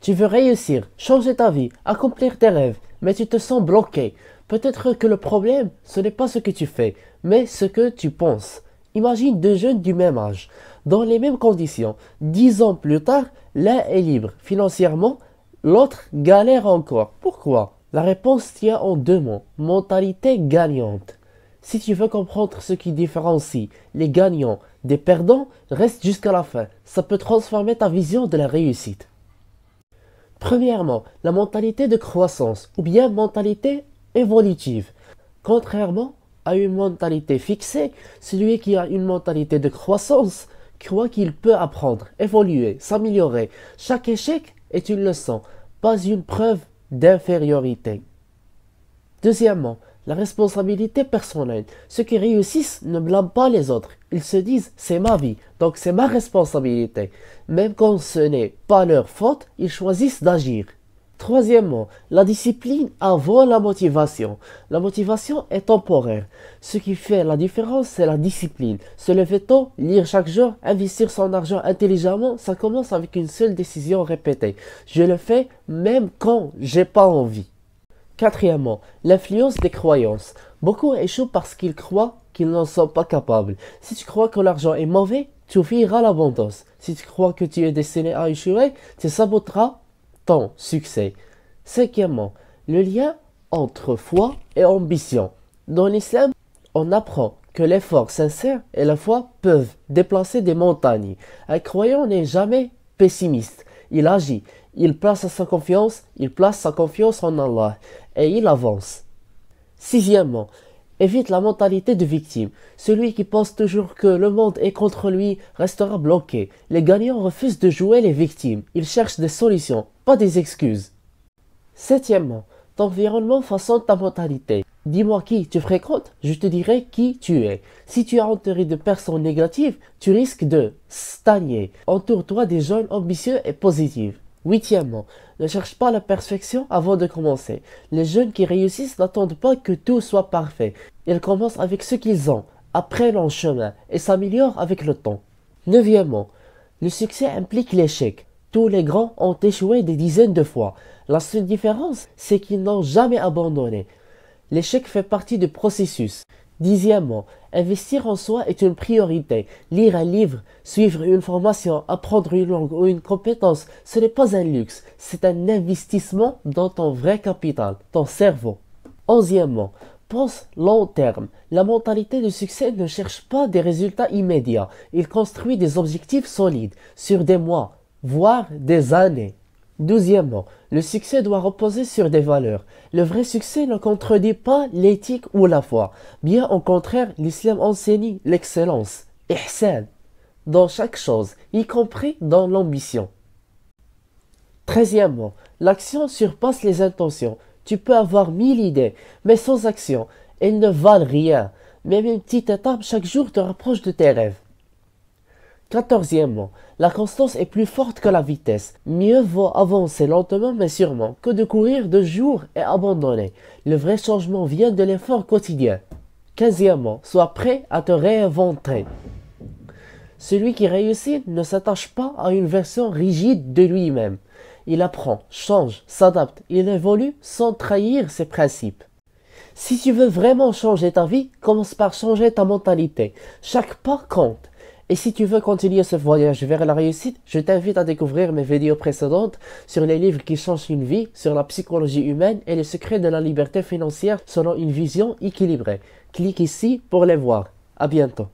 Tu veux réussir, changer ta vie, accomplir tes rêves, mais tu te sens bloqué. Peut-être que le problème, ce n'est pas ce que tu fais, mais ce que tu penses. Imagine deux jeunes du même âge, dans les mêmes conditions. 10 ans plus tard, l'un est libre financièrement, l'autre galère encore. Pourquoi? La réponse tient en deux mots: mentalité gagnante. Si tu veux comprendre ce qui différencie les gagnants des perdants, reste jusqu'à la fin. Ça peut transformer ta vision de la réussite. Premièrement, la mentalité de croissance ou bien mentalité évolutive. Contrairement à une mentalité fixée, celui qui a une mentalité de croissance croit qu'il peut apprendre, évoluer, s'améliorer. Chaque échec est une leçon, pas une preuve d'infériorité. Deuxièmement, la responsabilité personnelle. Ceux qui réussissent ne blâment pas les autres. Ils se disent: c'est ma vie, donc c'est ma responsabilité. Même quand ce n'est pas leur faute, ils choisissent d'agir. Troisièmement, la discipline avant la motivation. La motivation est temporaire. Ce qui fait la différence, c'est la discipline. Se lever tôt, lire chaque jour, investir son argent intelligemment, ça commence avec une seule décision répétée. Je le fais même quand j'ai pas envie. Quatrièmement, l'influence des croyances. Beaucoup échouent parce qu'ils croient qu'ils n'en sont pas capables. Si tu crois que l'argent est mauvais, tu fuiras l'abondance. Si tu crois que tu es destiné à échouer, tu saboteras ton succès. Cinquièmement, le lien entre foi et ambition. Dans l'islam, on apprend que l'effort sincère et la foi peuvent déplacer des montagnes. Un croyant n'est jamais pessimiste. Il agit, il place sa confiance en Allah et il avance. Sixièmement, évite la mentalité de victime. Celui qui pense toujours que le monde est contre lui restera bloqué. Les gagnants refusent de jouer les victimes. Ils cherchent des solutions, pas des excuses. Septièmement, ton environnement façonne ta mentalité. Dis-moi qui tu fréquentes, je te dirai qui tu es. Si tu es entouré de personnes négatives, tu risques de stagner. Entoure-toi des jeunes ambitieux et positifs. Huitièmement, ne cherche pas la perfection avant de commencer. Les jeunes qui réussissent n'attendent pas que tout soit parfait. Ils commencent avec ce qu'ils ont, apprennent en chemin et s'améliorent avec le temps. Neuvièmement, le succès implique l'échec. Tous les grands ont échoué des dizaines de fois. La seule différence, c'est qu'ils n'ont jamais abandonné. L'échec fait partie du processus. Dixièmement, investir en soi est une priorité. Lire un livre, suivre une formation, apprendre une langue ou une compétence, ce n'est pas un luxe, c'est un investissement dans ton vrai capital, ton cerveau. Onzièmement, pense long terme. La mentalité de succès ne cherche pas des résultats immédiats. Il construit des objectifs solides sur des mois, voire des années. Douzièmement, le succès doit reposer sur des valeurs. Le vrai succès ne contredit pas l'éthique ou la foi. Bien au contraire, l'islam enseigne l'excellence, ihsan, dans chaque chose, y compris dans l'ambition. Treizièmement, l'action surpasse les intentions. Tu peux avoir 1000 idées, mais sans action, elles ne valent rien. Même une petite étape chaque jour te rapproche de tes rêves. Quatorzièmement, la constance est plus forte que la vitesse. Mieux vaut avancer lentement mais sûrement que de courir de jour et abandonner. Le vrai changement vient de l'effort quotidien. Quinzièmement, sois prêt à te réinventer. Celui qui réussit ne s'attache pas à une version rigide de lui-même. Il apprend, change, s'adapte, il évolue sans trahir ses principes. Si tu veux vraiment changer ta vie, commence par changer ta mentalité. Chaque pas compte. Et si tu veux continuer ce voyage vers la réussite, je t'invite à découvrir mes vidéos précédentes sur les livres qui changent une vie, sur la psychologie humaine et les secrets de la liberté financière selon une vision équilibrée. Clique ici pour les voir. À bientôt.